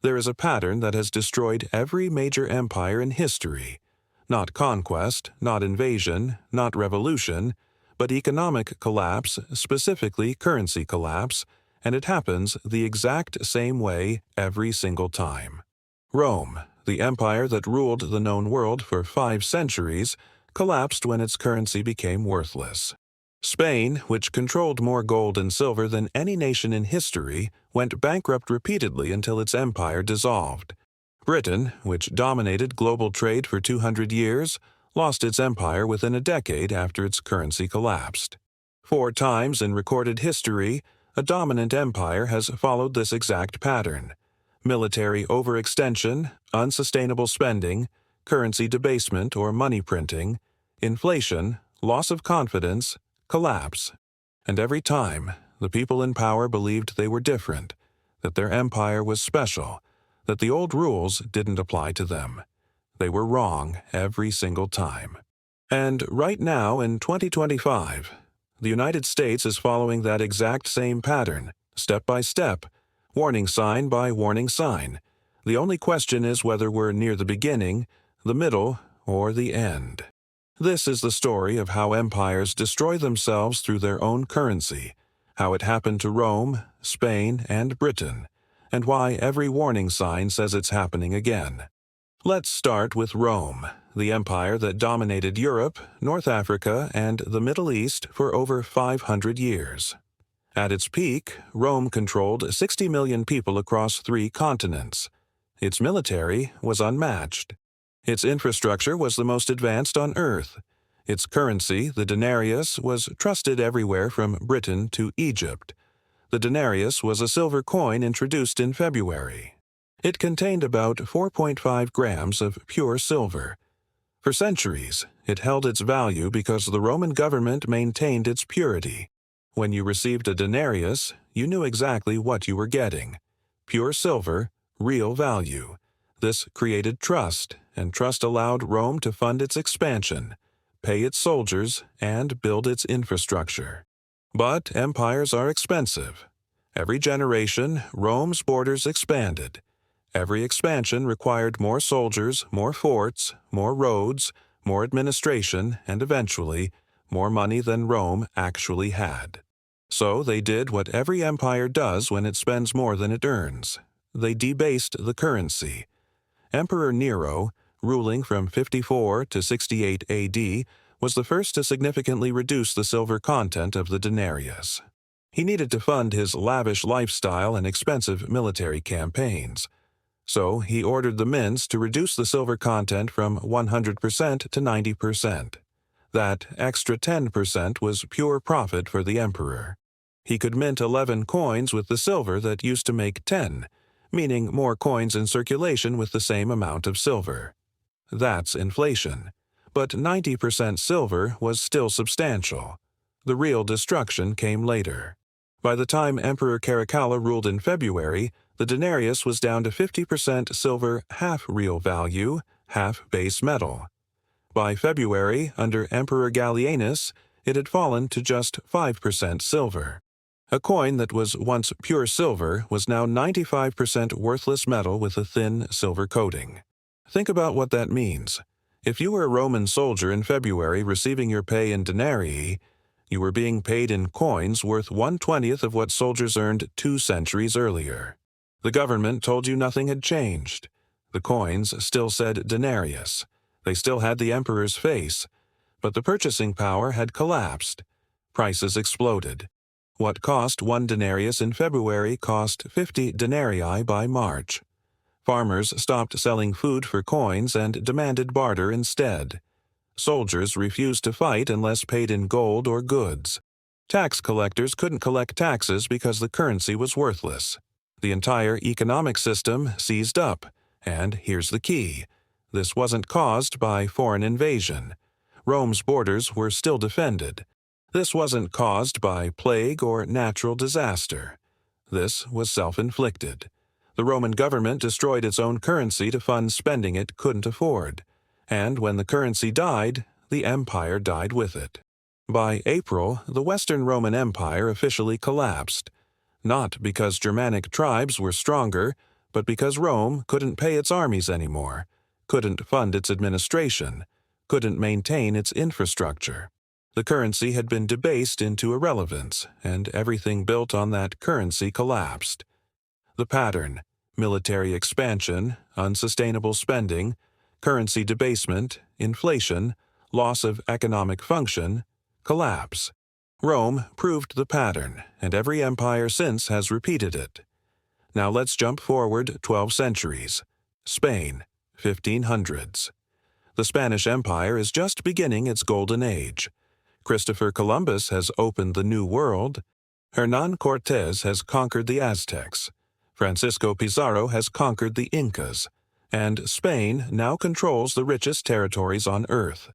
There is a pattern that has destroyed every major empire in history. Not conquest, not invasion, not revolution, but economic collapse, specifically currency collapse, and it happens the exact same way every single time. Rome, the empire that ruled the known world for 5 centuries, collapsed when its currency became worthless. Spain, which controlled more gold and silver than any nation in history, went bankrupt repeatedly until its empire dissolved. Britain, which dominated global trade for 200 years, lost its empire within a decade after its currency collapsed. 4 times in recorded history, a dominant empire has followed this exact pattern: military overextension, unsustainable spending, currency debasement or money printing, inflation, loss of confidence, collapse. And every time, the people in power believed they were different, that their empire was special, that the old rules didn't apply to them. They were wrong every single time. And right now, in 2025, the United States is following that exact same pattern, step by step, warning sign by warning sign. The only question is whether we're near the beginning, the middle, or the end. This is the story of how empires destroy themselves through their own currency, how it happened to Rome, Spain, and Britain, and why every warning sign says it's happening again. Let's start with Rome, the empire that dominated Europe, North Africa, and the Middle East for over 500 years. At its peak, Rome controlled 60 million people across 3 continents. Its military was unmatched. Its infrastructure was the most advanced on Earth. Its currency, the denarius, was trusted everywhere from Britain to Egypt. The denarius was a silver coin introduced in February. It contained about 4.5 grams of pure silver. For centuries, it held its value because the Roman government maintained its purity. When you received a denarius, you knew exactly what you were getting. Pure silver, real value. This created trust, and trust allowed Rome to fund its expansion, pay its soldiers, and build its infrastructure. But empires are expensive. Every generation, Rome's borders expanded. Every expansion required more soldiers, more forts, more roads, more administration, and eventually, more money than Rome actually had. So they did what every empire does when it spends more than it earns. They debased the currency. Emperor Nero, ruling from 54 to 68 AD, was the first to significantly reduce the silver content of the denarius. He needed to fund his lavish lifestyle and expensive military campaigns. So he ordered the mints to reduce the silver content from 100% to 90%. That extra 10% was pure profit for the emperor. He could mint 11 coins with the silver that used to make 10, meaning more coins in circulation with the same amount of silver. That's inflation. But 90% silver was still substantial. The real destruction came later. By the time Emperor Caracalla ruled in February, the denarius was down to 50% silver, half real value, half base metal. By February, under Emperor Gallienus, it had fallen to just 5% silver. A coin that was once pure silver was now 95% worthless metal with a thin silver coating. Think about what that means. If you were a Roman soldier in February receiving your pay in denarii, you were being paid in coins worth 1/20th of what soldiers earned 2 centuries earlier. The government told you nothing had changed. The coins still said denarius. They still had the emperor's face. But the purchasing power had collapsed. Prices exploded. What cost 1 denarius in February cost 50 denarii by March. Farmers stopped selling food for coins and demanded barter instead. Soldiers refused to fight unless paid in gold or goods. Tax collectors couldn't collect taxes because the currency was worthless. The entire economic system seized up, and here's the key. This wasn't caused by foreign invasion. Rome's borders were still defended. This wasn't caused by plague or natural disaster. This was self-inflicted. The Roman government destroyed its own currency to fund spending it couldn't afford. And when the currency died, the empire died with it. By April, the Western Roman Empire officially collapsed. Not because Germanic tribes were stronger, but because Rome couldn't pay its armies anymore, couldn't fund its administration, couldn't maintain its infrastructure. The currency had been debased into irrelevance, and everything built on that currency collapsed. The pattern: military expansion, unsustainable spending, currency debasement, inflation, loss of economic function, collapse. Rome proved the pattern, and every empire since has repeated it. Now let's jump forward 12 centuries. Spain, 1500s. The Spanish Empire is just beginning its golden age. Christopher Columbus has opened the New World. Hernán Cortés has conquered the Aztecs. Francisco Pizarro has conquered the Incas. And Spain now controls the richest territories on Earth.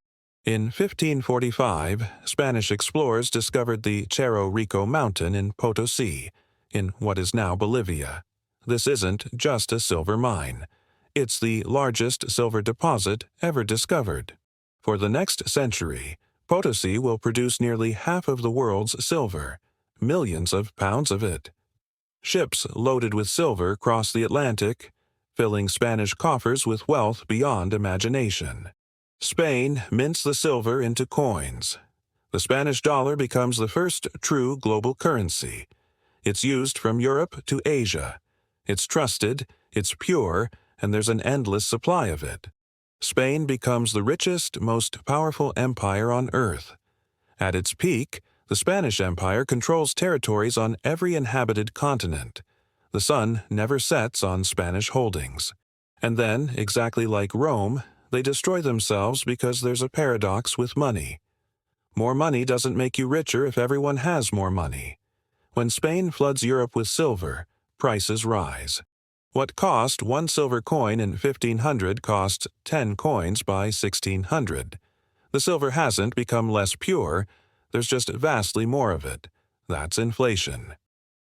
In 1545, Spanish explorers discovered the Cerro Rico mountain in Potosí, in what is now Bolivia. This isn't just a silver mine. It's the largest silver deposit ever discovered. For the next century, Potosí will produce nearly half of the world's silver, millions of pounds of it. Ships loaded with silver cross the Atlantic, filling Spanish coffers with wealth beyond imagination. Spain mints the silver into coins. The Spanish dollar becomes the first true global currency. It's used from Europe to Asia. It's trusted, it's pure, and there's an endless supply of it. Spain becomes the richest, most powerful empire on Earth. At its peak, the Spanish Empire controls territories on every inhabited continent. The sun never sets on Spanish holdings. And then, exactly like Rome, they destroy themselves because there's a paradox with money. More money doesn't make you richer if everyone has more money. When Spain floods Europe with silver, prices rise. What cost 1 silver coin in 1500 costs 10 coins by 1600. The silver hasn't become less pure, there's just vastly more of it. That's inflation.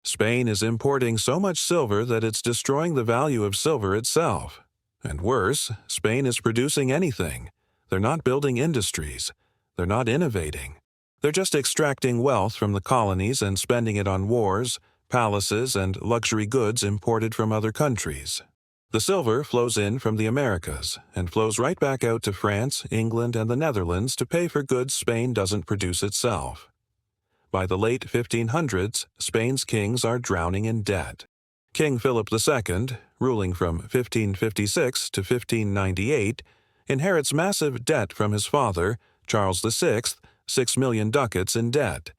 Spain is importing so much silver that it's destroying the value of silver itself. And worse, Spain is producing anything. They're not building industries. They're not innovating. They're just extracting wealth from the colonies and spending it on wars, palaces, and luxury goods imported from other countries. The silver flows in from the Americas and flows right back out to France, England, and the Netherlands to pay for goods Spain doesn't produce itself. By the late 1500s, Spain's kings are drowning in debt. King Philip II, ruling from 1556 to 1598, inherits massive debt from his father, Charles VI, 6 million ducats in debt,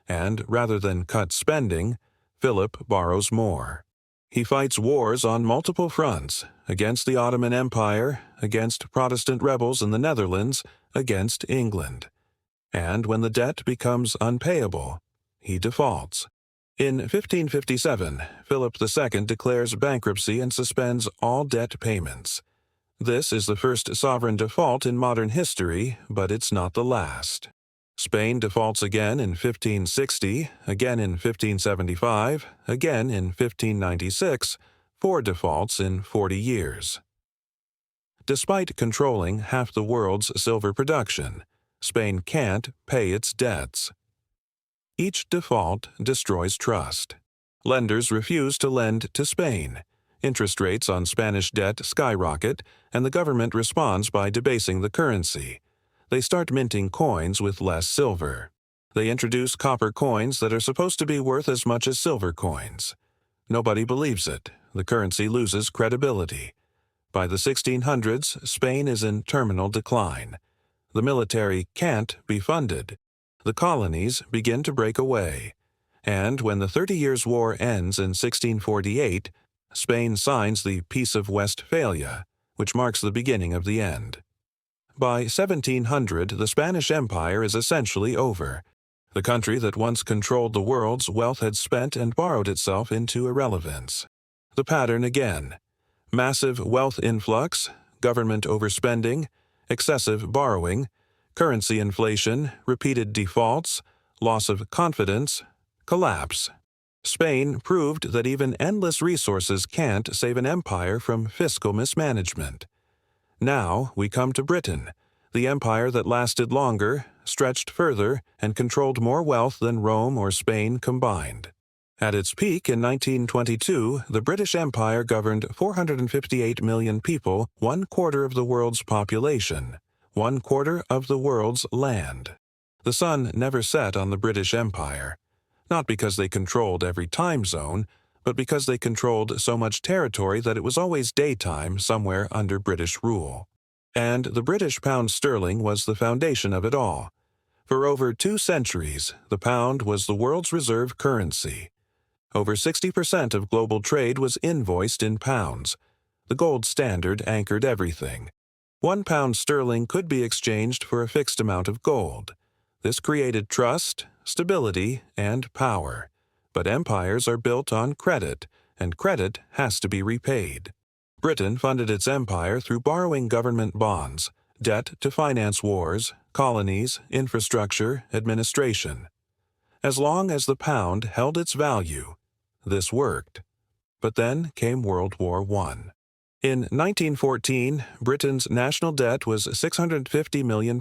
and rather than cut spending, Philip borrows more. He fights wars on multiple fronts, against the Ottoman Empire, against Protestant rebels in the Netherlands, against England. And when the debt becomes unpayable, he defaults. In 1557, Philip II declares bankruptcy and suspends all debt payments. This is the first sovereign default in modern history, but it's not the last. Spain defaults again in 1560, again in 1575, again in 1596, 4 defaults in 40 years. Despite controlling half the world's silver production, Spain can't pay its debts. Each default destroys trust. Lenders refuse to lend to Spain. Interest rates on Spanish debt skyrocket, and the government responds by debasing the currency. They start minting coins with less silver. They introduce copper coins that are supposed to be worth as much as silver coins. Nobody believes it. The currency loses credibility. By the 1600s, Spain is in terminal decline. The military can't be funded. The colonies begin to break away. And when the 30 Years' War ends in 1648, Spain signs the Peace of Westphalia, which marks the beginning of the end. By 1700, the Spanish Empire is essentially over. The country that once controlled the world's wealth had spent and borrowed itself into irrelevance. The pattern again: massive wealth influx, government overspending, excessive borrowing, currency inflation, repeated defaults, loss of confidence, collapse. Spain proved that even endless resources can't save an empire from fiscal mismanagement. Now we come to Britain, the empire that lasted longer, stretched further, and controlled more wealth than Rome or Spain combined. At its peak in 1922, the British Empire governed 458 million people, 1/4 of the world's population, 1/4 of the world's land. The sun never set on the British Empire, not because they controlled every time zone, but because they controlled so much territory that it was always daytime somewhere under British rule. And the British pound sterling was the foundation of it all. For over 2 centuries, the pound was the world's reserve currency. Over 60% of global trade was invoiced in pounds. The gold standard anchored everything. 1 pound sterling could be exchanged for a fixed amount of gold. This created trust, stability, and power. But empires are built on credit, and credit has to be repaid. Britain funded its empire through borrowing government bonds, debt to finance wars, colonies, infrastructure, administration. As long as the pound held its value, this worked. But then came World War I. In 1914, Britain's national debt was £650 million.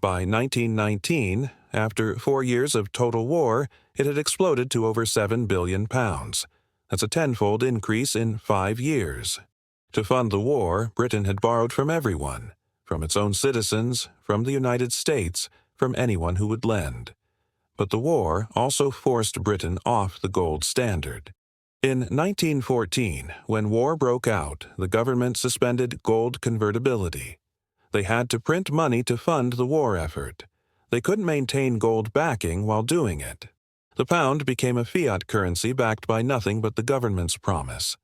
By 1919, after 4 years of total war, it had exploded to over £7 billion. That's a tenfold increase in 5 years. To fund the war, Britain had borrowed from everyone, from its own citizens, from the United States, from anyone who would lend. But the war also forced Britain off the gold standard. In 1914, when war broke out, the government suspended gold convertibility. They had to print money to fund the war effort. They couldn't maintain gold backing while doing it. The pound became a fiat currency backed by nothing but the government's promise.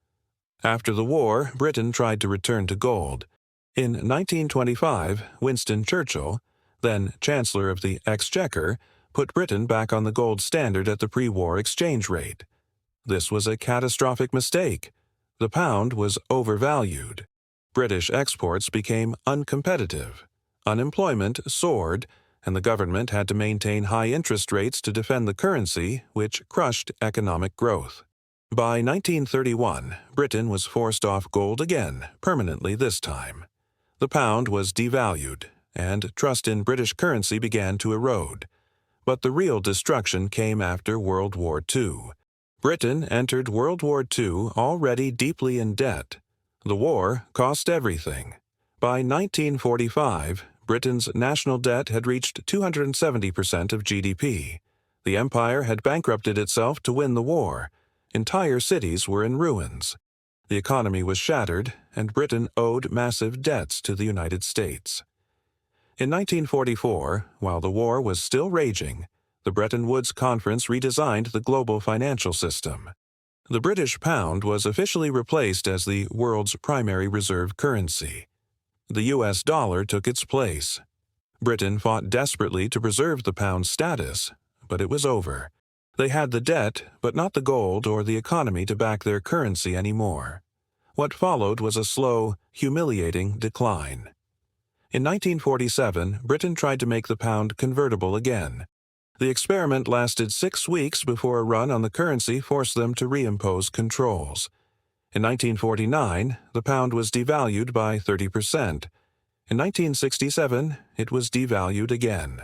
After the war, Britain tried to return to gold. In 1925, Winston Churchill, then Chancellor of the Exchequer, put Britain back on the gold standard at the pre-war exchange rate. This was a catastrophic mistake. The pound was overvalued. British exports became uncompetitive. Unemployment soared, and the government had to maintain high interest rates to defend the currency, which crushed economic growth. By 1931, Britain was forced off gold again, permanently this time. The pound was devalued, and trust in British currency began to erode. But the real destruction came after World War II. Britain entered World War II already deeply in debt. The war cost everything. By 1945, Britain's national debt had reached 270% of GDP. The empire had bankrupted itself to win the war. Entire cities were in ruins. The economy was shattered, and Britain owed massive debts to the United States. In 1944, while the war was still raging, the Bretton Woods Conference redesigned the global financial system. The British pound was officially replaced as the world's primary reserve currency. The US dollar took its place. Britain fought desperately to preserve the pound's status, but it was over. They had the debt, but not the gold or the economy to back their currency anymore. What followed was a slow, humiliating decline. In 1947, Britain tried to make the pound convertible again. The experiment lasted 6 weeks before a run on the currency forced them to reimpose controls. In 1949, the pound was devalued by 30%. In 1967, it was devalued again.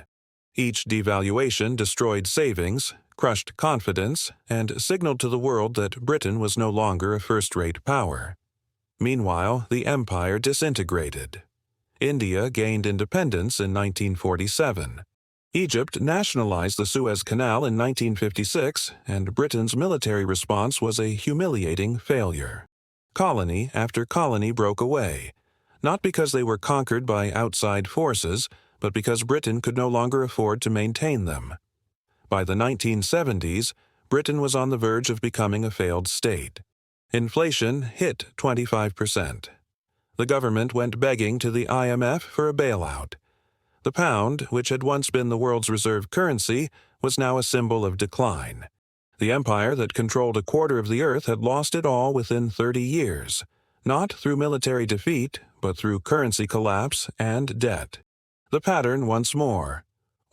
Each devaluation destroyed savings, crushed confidence, and signaled to the world that Britain was no longer a first-rate power. Meanwhile, the empire disintegrated. India gained independence in 1947. Egypt nationalized the Suez Canal in 1956, and Britain's military response was a humiliating failure. Colony after colony broke away, not because they were conquered by outside forces, but because Britain could no longer afford to maintain them. By the 1970s, Britain was on the verge of becoming a failed state. Inflation hit 25%. The government went begging to the IMF for a bailout. The pound, which had once been the world's reserve currency, was now a symbol of decline. The empire that controlled 1/4 of the earth had lost it all within 30 years, not through military defeat, but through currency collapse and debt. The pattern once more: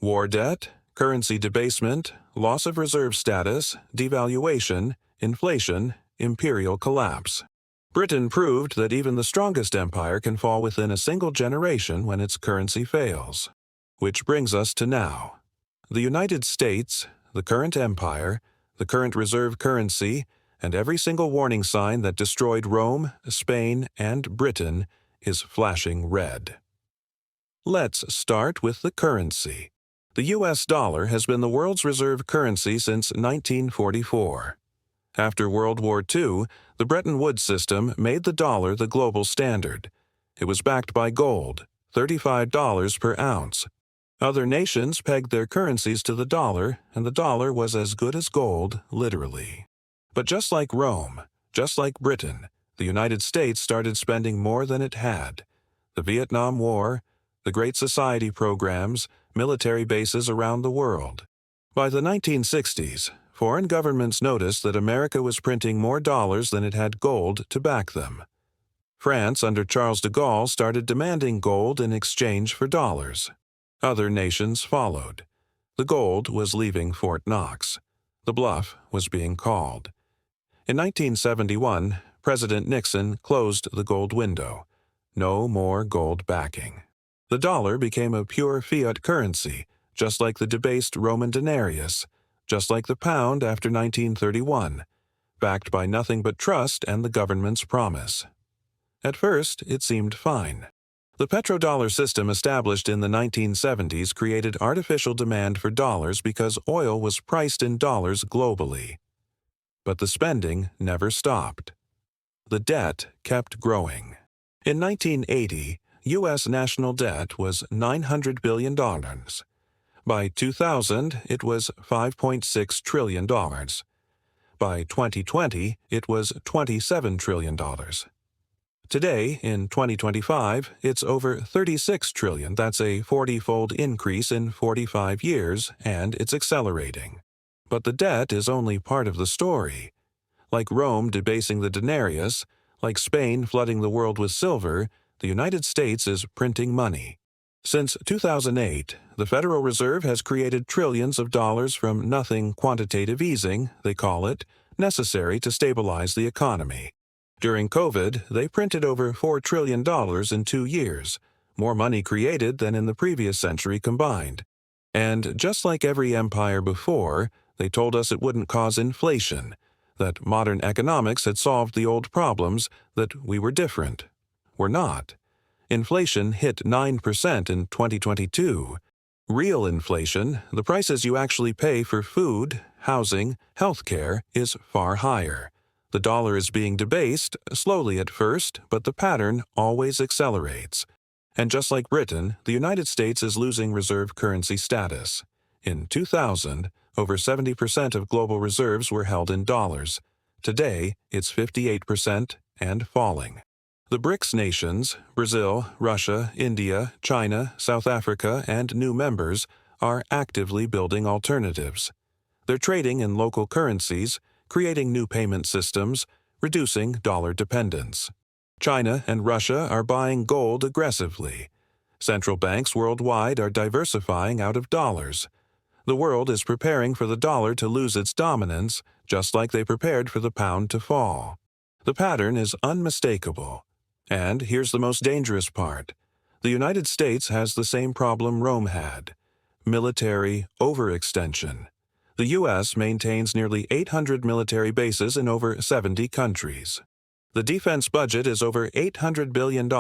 war debt, currency debasement, loss of reserve status, devaluation, inflation, imperial collapse. Britain proved that even the strongest empire can fall within a single generation when its currency fails. Which brings us to now. The United States, the current empire, the current reserve currency, and every single warning sign that destroyed Rome, Spain, and Britain is flashing red. Let's start with the currency. The US dollar has been the world's reserve currency since 1944. After World War II, the Bretton Woods system made the dollar the global standard. It was backed by gold, $35 per ounce. Other nations pegged their currencies to the dollar, and the dollar was as good as gold, literally. But just like Rome, just like Britain, the United States started spending more than it had. The Vietnam War, the Great Society programs, military bases around the world. By the 1960s, foreign governments noticed that America was printing more dollars than it had gold to back them. France under Charles de Gaulle started demanding gold in exchange for dollars. Other nations followed. The gold was leaving Fort Knox. The bluff was being called. In 1971, President Nixon closed the gold window. No more gold backing. The dollar became a pure fiat currency, just like the debased Roman denarius, just like the pound after 1931, backed by nothing but trust and the government's promise. At first, it seemed fine. The petrodollar system established in the 1970s created artificial demand for dollars because oil was priced in dollars globally. But the spending never stopped. The debt kept growing. In 1980, U.S. national debt was $900 billion. By 2000, it was $5.6 trillion. By 2020, it was $27 trillion. Today, in 2025, it's over $36 trillion. That's a 40-fold increase in 45 years, and it's accelerating. But the debt is only part of the story. Like Rome debasing the denarius, like Spain flooding the world with silver, the United States is printing money. Since 2008, the Federal Reserve has created trillions of dollars from nothing quantitative easing, they call it, necessary to stabilize the economy. During COVID, they printed over $4 trillion in 2 years, more money created than in the previous century combined. And just like every empire before, they told us it wouldn't cause inflation, that modern economics had solved the old problems, that we were different. We're not. Inflation hit 9% in 2022. Real inflation, the prices you actually pay for food, housing, healthcare, is far higher. The dollar is being debased, slowly at first, but the pattern always accelerates. And just like Britain, the United States is losing reserve currency status. In 2000, over 70% of global reserves were held in dollars. Today, it's 58% and falling. The BRICS nations, Brazil, Russia, India, China, South Africa, and new members, are actively building alternatives. They're trading in local currencies, creating new payment systems, reducing dollar dependence. China and Russia are buying gold aggressively. Central banks worldwide are diversifying out of dollars. The world is preparing for the dollar to lose its dominance, just like they prepared for the pound to fall. The pattern is unmistakable. And here's the most dangerous part. The United States has the same problem Rome had: military overextension. The U.S. maintains nearly 800 military bases in over 70 countries. The defense budget is over $800 billion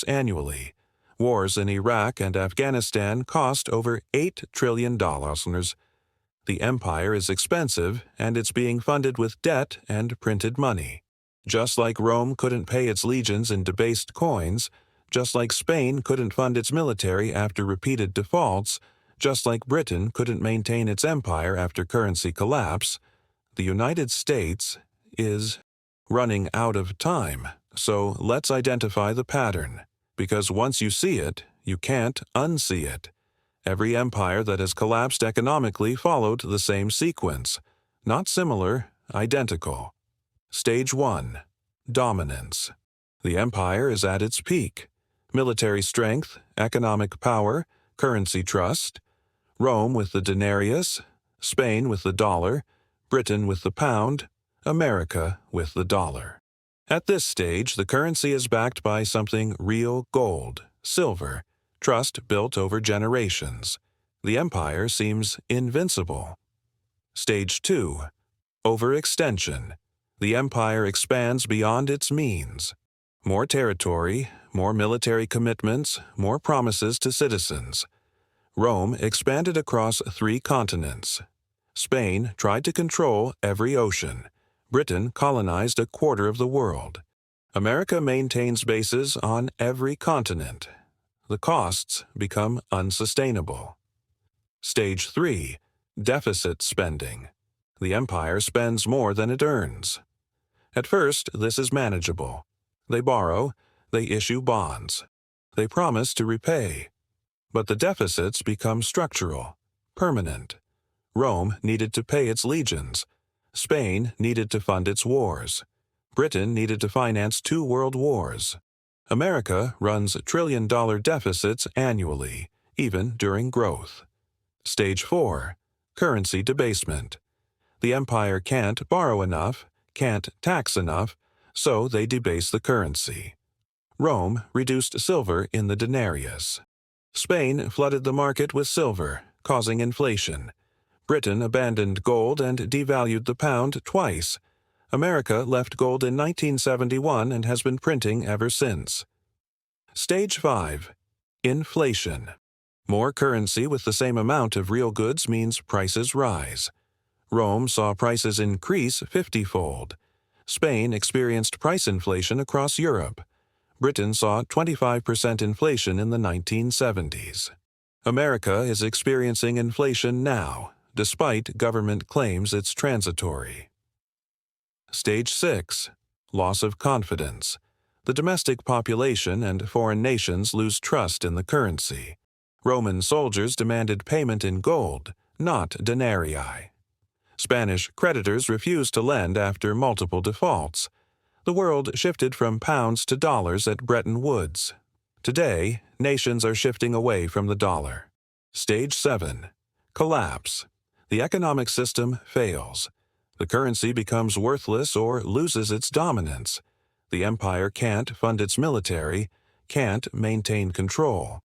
annually. Wars in Iraq and Afghanistan cost over $8 trillion. The empire is expensive, and it's being funded with debt and printed money. Just like Rome couldn't pay its legions in debased coins, just like Spain couldn't fund its military after repeated defaults, just like Britain couldn't maintain its empire after currency collapse, the United States is running out of time. So let's identify the pattern, because once you see it, you can't unsee it. Every empire that has collapsed economically followed the same sequence. Not similar, identical. Stage 1. Dominance. The empire is at its peak. Military strength, economic power, currency trust. Rome with the denarius, Spain with the dollar, Britain with the pound, America with the dollar. At this stage, the currency is backed by something real: gold, silver, trust built over generations. The empire seems invincible. Stage 2. Overextension. The empire expands beyond its means. More territory, more military commitments, more promises to citizens. Rome expanded across 3 continents. Spain tried to control every ocean. Britain colonized a quarter of the world. America maintains bases on every continent. The costs become unsustainable. Stage 3. Deficit spending. The empire spends more than it earns. At first, this is manageable. They borrow, they issue bonds. They promise to repay. But the deficits become structural, permanent. Rome needed to pay its legions. Spain needed to fund its wars. Britain needed to finance 2 world wars. America runs trillion-dollar deficits annually, even during growth. Stage 4. Currency debasement. The empire can't borrow enough, can't tax enough, so they debase the currency. Rome reduced silver in the denarius. Spain flooded the market with silver, causing inflation. Britain abandoned gold and devalued the pound twice. America left gold in 1971 and has been printing ever since. Stage 5. Inflation. More currency with the same amount of real goods means prices rise. Rome saw prices increase 50-fold. Spain experienced price inflation across Europe. Britain saw 25% inflation in the 1970s. America is experiencing inflation now, despite government claims it's transitory. Stage 6. Loss of confidence. The domestic population and foreign nations lose trust in the currency. Roman soldiers demanded payment in gold, not denarii. Spanish creditors refused to lend after multiple defaults. The world shifted from pounds to dollars at Bretton Woods. Today, nations are shifting away from the dollar. Stage 7. Collapse. The economic system fails. The currency becomes worthless or loses its dominance. The empire can't fund its military, can't maintain control.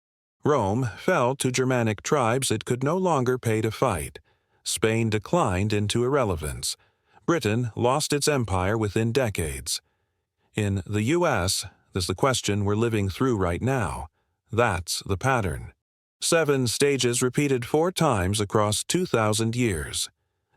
Rome fell to Germanic tribes it could no longer pay to fight. Spain declined into irrelevance. Britain lost its empire within decades. In the U.S., there's the question we're living through right now. That's the pattern. 7 stages repeated 4 times across 2,000 years.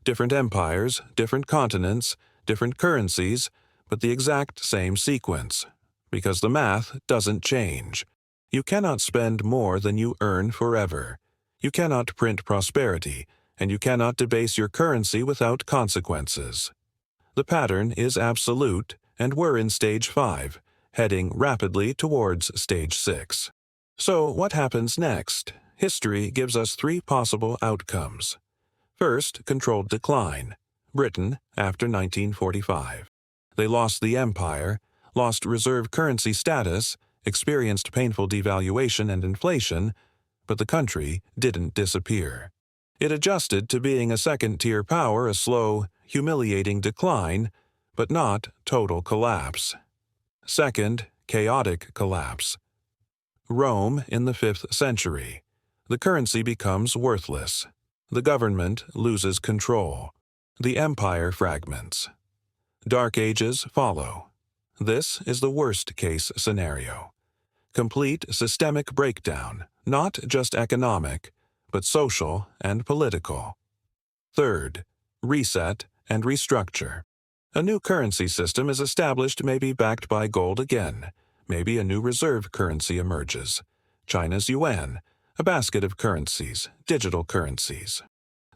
Different empires, different continents, different currencies, but the exact same sequence. Because the math doesn't change. You cannot spend more than you earn forever. You cannot print prosperity, and you cannot debase your currency without consequences. The pattern is absolute, and we're in stage 5, heading rapidly towards stage 6. So what happens next? History gives us 3 possible outcomes. First, controlled decline. Britain, after 1945. They lost the empire, lost reserve currency status, experienced painful devaluation and inflation, but the country didn't disappear. It adjusted to being a second-tier power, a slow, humiliating decline, but not total collapse. Second, chaotic collapse. Rome in the 5th century. The currency becomes worthless. The government loses control. The empire fragments. Dark Ages follow. This is the worst-case scenario. Complete systemic breakdown, not just economic, but social and political. Third, reset and restructure. A new currency system is established, maybe backed by gold again. Maybe a new reserve currency emerges. China's yuan, a basket of currencies, digital currencies.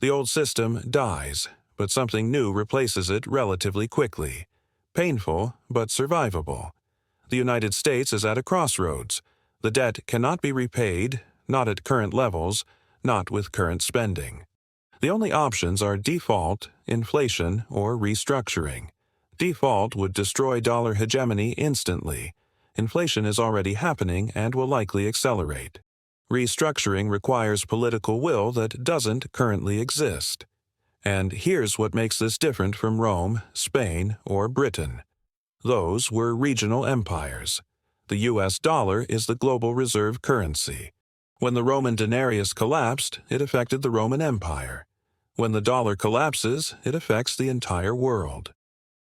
The old system dies, but something new replaces it relatively quickly. Painful, but survivable. The United States is at a crossroads. The debt cannot be repaid, not at current levels, not with current spending. The only options are default, inflation, or restructuring. Default would destroy dollar hegemony instantly. Inflation is already happening and will likely accelerate. Restructuring requires political will that doesn't currently exist. And here's what makes this different from Rome, Spain, or Britain. Those were regional empires. The U.S. dollar is the global reserve currency. When the Roman denarius collapsed, it affected the Roman Empire. When the dollar collapses, it affects the entire world.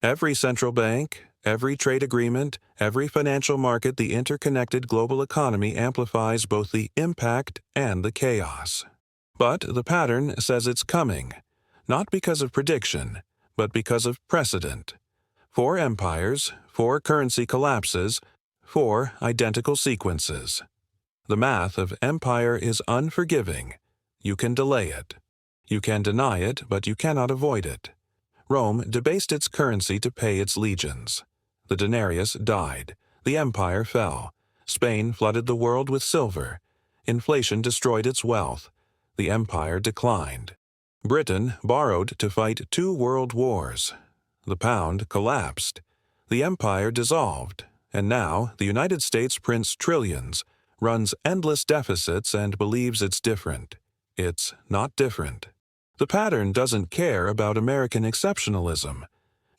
Every central bank, every trade agreement, every financial market, the interconnected global economy amplifies both the impact and the chaos. But the pattern says it's coming, not because of prediction, but because of precedent. 4 empires, 4 currency collapses, 4 identical sequences. The math of empire is unforgiving. You can delay it. You can deny it, but you cannot avoid it. Rome debased its currency to pay its legions. The denarius died. The empire fell. Spain flooded the world with silver. Inflation destroyed its wealth. The empire declined. Britain borrowed to fight 2 world wars. The pound collapsed. The empire dissolved. And now the United States prints trillions, runs endless deficits, and believes it's different. It's not different. The pattern doesn't care about American exceptionalism.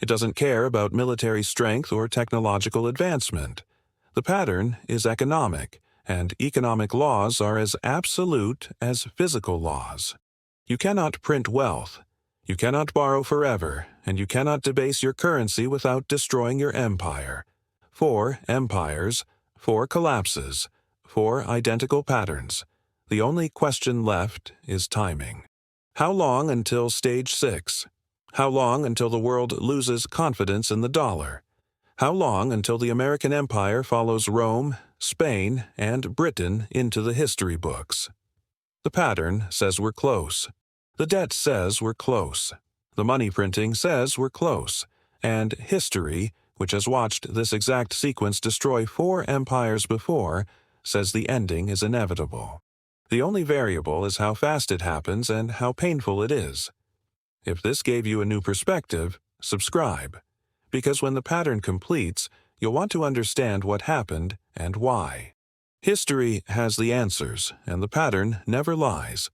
It doesn't care about military strength or technological advancement. The pattern is economic, and economic laws are as absolute as physical laws. You cannot print wealth. You cannot borrow forever, and you cannot debase your currency without destroying your empire. 4 empires, 4 collapses, 4 identical patterns. The only question left is timing. How long until stage 6? How long until the world loses confidence in the dollar? How long until the American empire follows Rome, Spain, and Britain into the history books? The pattern says we're close. The debt says we're close. The money printing says we're close. And history, which has watched this exact sequence destroy 4 empires before, says the ending is inevitable. The only variable is how fast it happens and how painful it is. If this gave you a new perspective, subscribe, because when the pattern completes, you'll want to understand what happened and why. History has the answers, and the pattern never lies.